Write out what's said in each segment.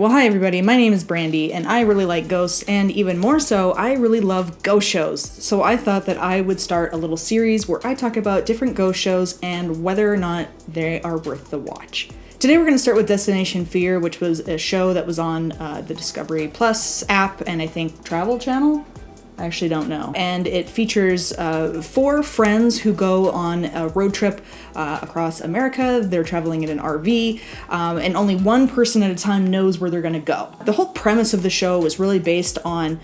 Well, hi everybody, my name is Brandy, and I really like ghosts, and even more so, I really love ghost shows. So I thought that I would start a little series where I talk about different ghost shows and whether or not they are worth the watch. Today we're going to start with Destination Fear, which was a show that was on the Discovery Plus app and I think Travel Channel? I actually don't know. And it features 4 friends who go on a road trip across America. They're traveling in an RV, and only one person at a time knows where they're gonna go. The whole premise of the show was really based on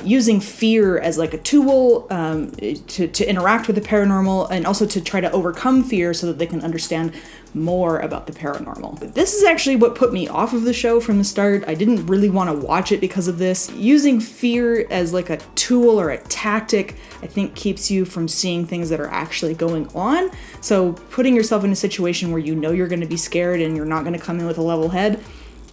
using fear as like a tool to interact with the paranormal and also to try to overcome fear so that they can understand more about the paranormal. This is actually what put me off of the show from the start. I didn't really want to watch it because of this. Using fear as like a tool or a tactic, I think keeps you from seeing things that are actually going on. So putting yourself in a situation where you know you're going to be scared and you're not going to come in with a level head,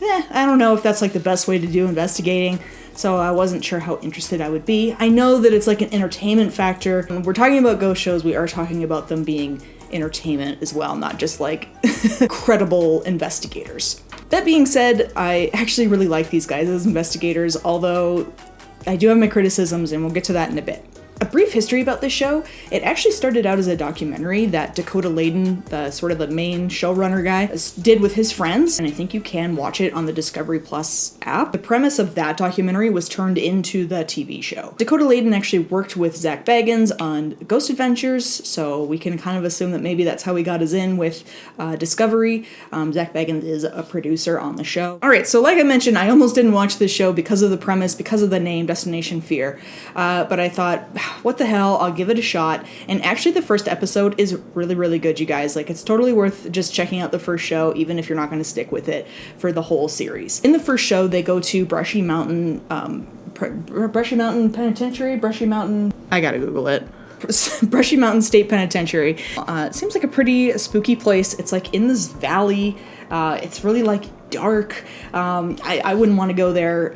I don't know if that's like the best way to do investigating. So I wasn't sure how interested I would be. I know that it's like an entertainment factor. When we're talking about ghost shows, we are talking about them being entertainment as well, not just like credible investigators. That being said, I actually really like these guys as investigators, although I do have my criticisms and we'll get to that in a bit. A brief history about this show, it actually started out as a documentary that Dakota Laden, the main showrunner guy, did with his friends, and I think you can watch it on the Discovery Plus app. The premise of that documentary was turned into the TV show. Dakota Laden actually worked with Zach Bagans on Ghost Adventures, so we can kind of assume that maybe that's how he got his in with Discovery. Zach Bagans is a producer on the show. Alright, so like I mentioned, I almost didn't watch this show because of the premise, because of the name, Destination Fear, but I thought, what the hell, I'll give it a shot. And actually the first episode is really, really good, you guys. Like, it's totally worth just checking out the first show, even if you're not going to stick with it for the whole series. In the first show, they go to Brushy Mountain Penitentiary? I gotta Google it. Brushy Mountain State Penitentiary. It seems like a pretty spooky place. It's like in this valley. It's really like dark. I wouldn't want to go there,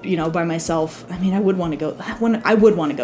by myself. I mean, I would want to go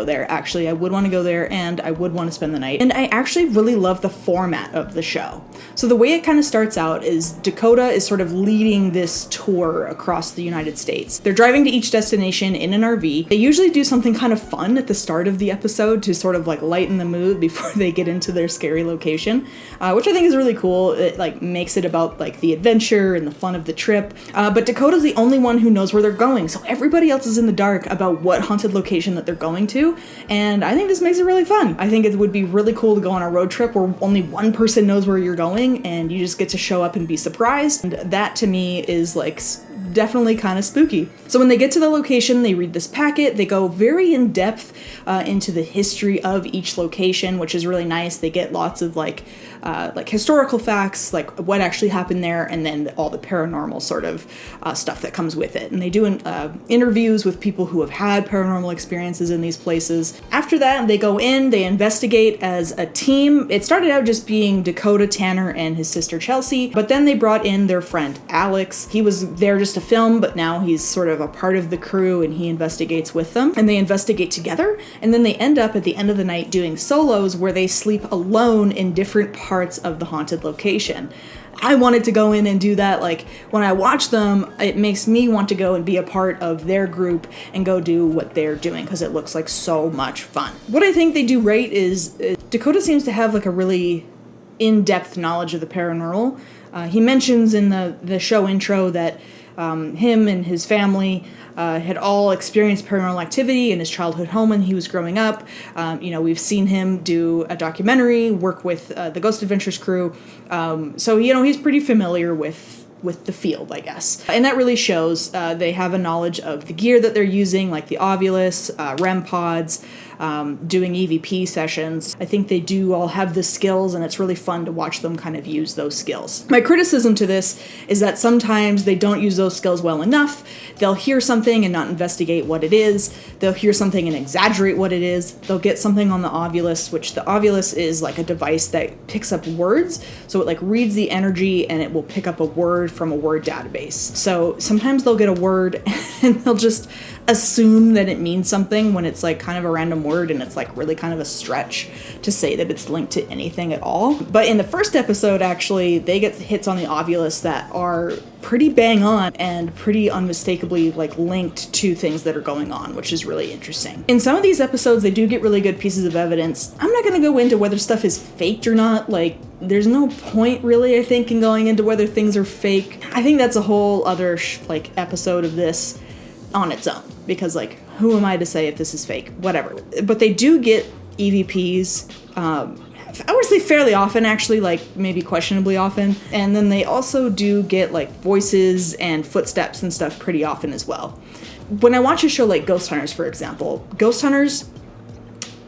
there, actually. I would want to go there, and I would want to spend the night. And I actually really love the format of the show. So the way it kind of starts out is Dakota is sort of leading this tour across the United States. They're driving to each destination in an RV. They usually do something kind of fun at the start of the episode to sort of like lighten the mood before they get into their scary location, which I think is really cool. It like makes it about like the adventure and the fun of the trip. But Dakota's the only one who knows where they're going, so everybody else is in the dark about what haunted location that they're going to, and I think this makes it really fun. I think it would be really cool to go on a road trip where only one person knows where you're going and you just get to show up and be surprised, and that to me is like definitely kind of spooky. So when they get to the location, they read this packet. They go very in depth into the history of each location, which is really nice. They get lots of like historical facts, like what actually happened there, and then all the paranormal sort of stuff that comes with it. And they do interviews with people who have had paranormal experiences in these places. After that, they go in, they investigate as a team. It started out just being Dakota, Tanner, and his sister Chelsea, but then they brought in their friend Alex. He was there just to film, but now he's sort of a part of the crew and he investigates with them, and they investigate together, and then they end up at the end of the night doing solos where they sleep alone in different parts of the haunted location. I wanted to go in and do that. Like, when I watch them, it makes me want to go and be a part of their group and go do what they're doing because it looks like so much fun. What I think they do right is Dakota seems to have like a really in-depth knowledge of the paranormal. He mentions in the show intro that him and his family had all experienced paranormal activity in his childhood home when he was growing up. We've seen him do a documentary, work with the Ghost Adventures crew. So he's pretty familiar with the field, I guess. And that really shows. They have a knowledge of the gear that they're using, like the Ovilus, REM pods, doing EVP sessions. I think they do all have the skills, and it's really fun to watch them kind of use those skills. My criticism to this is that sometimes they don't use those skills well enough. They'll hear something and not investigate what it is. They'll hear something and exaggerate what it is. They'll get something on the Ovilus, which the Ovilus is like a device that picks up words. So it like reads the energy and it will pick up a word from a word database. So sometimes they'll get a word and they'll just assume that it means something when it's like kind of a random word and it's like really kind of a stretch to say that it's linked to anything at all. But in the first episode, actually, they get hits on the obvious that are pretty bang on and pretty unmistakably like linked to things that are going on, which is really interesting. In some of these episodes, they do get really good pieces of evidence. I'm not going to go into whether stuff is faked or not. Like, there's no point really, I think, in going into whether things are fake. I think that's a whole other like episode of this on its own, because like, who am I to say if this is fake? Whatever. But they do get EVPs, I would say fairly often, actually, like maybe questionably often. And then they also do get like voices and footsteps and stuff pretty often as well. When I watch a show like Ghost Hunters, for example, Ghost Hunters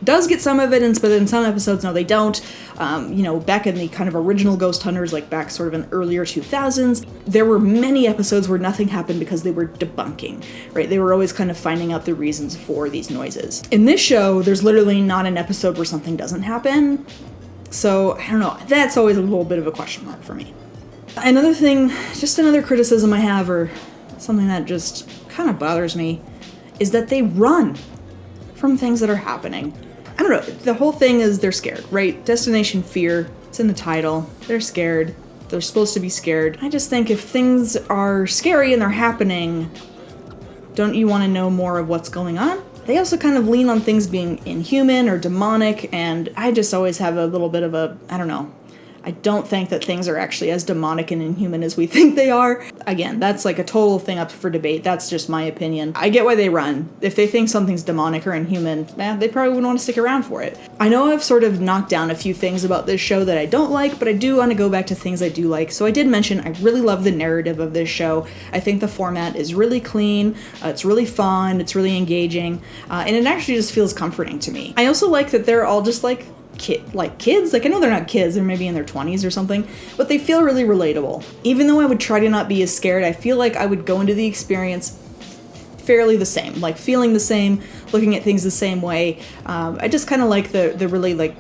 does get some evidence, but in some episodes, no, they don't. Back in the kind of original Ghost Hunters, like back sort of in earlier 2000s, there were many episodes where nothing happened because they were debunking, right? They were always kind of finding out the reasons for these noises. In this show, there's literally not an episode where something doesn't happen. So, I don't know, that's always a little bit of a question mark for me. Another thing, just another criticism I have, or something that just kind of bothers me, is that they run from things that are happening. I don't know, the whole thing is they're scared, right? Destination fear, it's in the title. They're scared. They're supposed to be scared. I just think if things are scary and they're happening, don't you want to know more of what's going on? They also kind of lean on things being inhuman or demonic, and I just always have a little bit of a, I don't know, I don't think that things are actually as demonic and inhuman as we think they are. Again, that's like a total thing up for debate. That's just my opinion. I get why they run. If they think something's demonic or inhuman, they probably wouldn't want to stick around for it. I know I've sort of knocked down a few things about this show that I don't like, but I do want to go back to things I do like. So I did mention I really love the narrative of this show. I think the format is really clean, it's really fun, it's really engaging, and it actually just feels comforting to me. I also like that they're all just like kids. Like, I know they're not kids, they're maybe in their 20s or something, but they feel really relatable. Even though I would try to not be as scared, I feel like I would go into the experience fairly the same, like feeling the same, looking at things the same way. I just kind of like the really like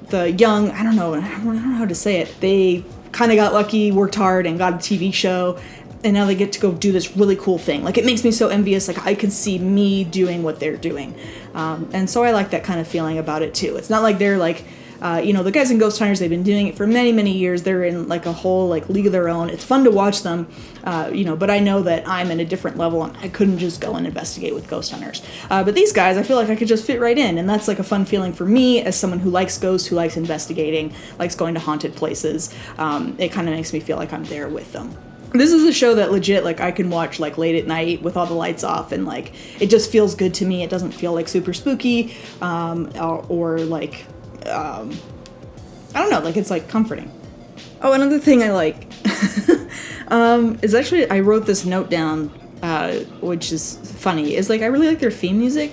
the young, I don't know how to say it. They kind of got lucky, worked hard, and got a TV show, and now they get to go do this really cool thing. Like, it makes me so envious. Like, I could see me doing what they're doing. And so I like that kind of feeling about it too. It's not like they're like, the guys in Ghost Hunters, they've been doing it for many, many years. They're in like a whole like league of their own. It's fun to watch them, but I know that I'm in a different level and I couldn't just go and investigate with Ghost Hunters. But these guys, I feel like I could just fit right in. And that's like a fun feeling for me as someone who likes ghosts, who likes investigating, likes going to haunted places. It kind of makes me feel like I'm there with them. This is a show that legit, like, I can watch, like, late at night with all the lights off, and, like, it just feels good to me. It doesn't feel, like, super spooky, or like, I don't know, like, it's, like, comforting. Oh, another thing I like, is actually, I wrote this note down, which is funny, is, like, I really like their theme music.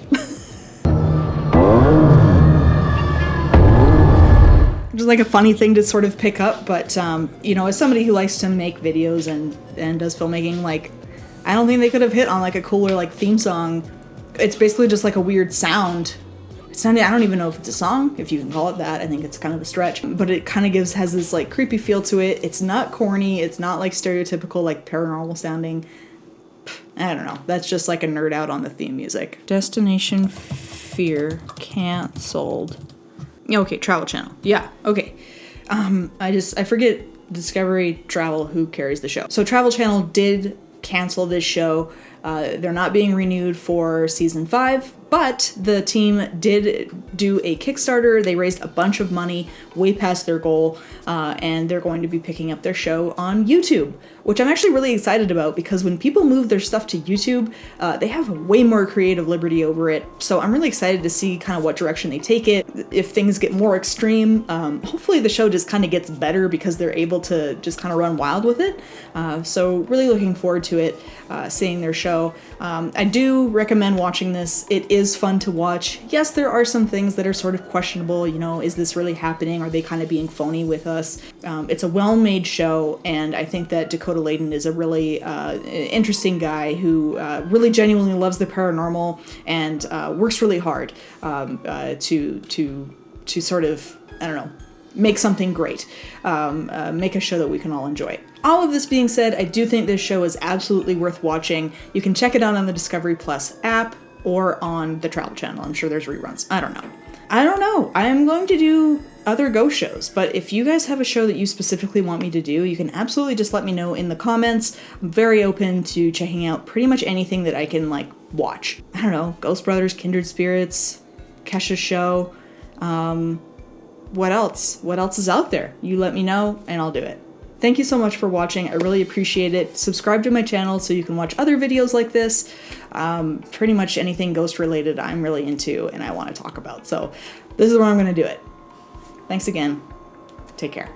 Which is like a funny thing to sort of pick up, but, as somebody who likes to make videos and does filmmaking, like, I don't think they could have hit on, like, a cooler, like, theme song. It's basically just, like, a weird sound. I don't even know if it's a song, if you can call it that. I think it's kind of a stretch, but it kind of has this, like, creepy feel to it. It's not corny. It's not, like, stereotypical, like, paranormal sounding. I don't know. That's just, like, a nerd out on the theme music. Destination Fear canceled. Okay, Travel Channel. Yeah, okay. I forget Discovery Travel who carries the show. So Travel Channel did cancel this show. They're not being renewed for season 5, but the team did do a Kickstarter. They raised a bunch of money, way past their goal, and they're going to be picking up their show on YouTube, which I'm actually really excited about, because when people move their stuff to YouTube, they have way more creative liberty over it. So I'm really excited to see kind of what direction they take it. If things get more extreme, hopefully the show just kind of gets better because they're able to just kind of run wild with it. So really looking forward to it, seeing their show. I do recommend watching this. It is fun to watch. Yes, there are some things that are sort of questionable. Is this really happening? Are they kind of being phony with us? It's a well-made show, and I think that Dakota Laden is a really interesting guy who really genuinely loves the paranormal and works really hard to sort of, I don't know, make something great, make a show that we can all enjoy. All of this being said, I do think this show is absolutely worth watching. You can check it out on the Discovery Plus app or on the Travel Channel. I'm sure there's reruns. I don't know. I am going to do other ghost shows, but if you guys have a show that you specifically want me to do, you can absolutely just let me know in the comments. I'm very open to checking out pretty much anything that I can like watch. I don't know, Ghost Brothers, Kindred Spirits, Kesha's show. What else? What else is out there? You let me know and I'll do it. Thank you so much for watching. I really appreciate it. Subscribe to my channel so you can watch other videos like this. Pretty much anything ghost related I'm really into and I want to talk about. So this is where I'm going to do it. Thanks again. Take care.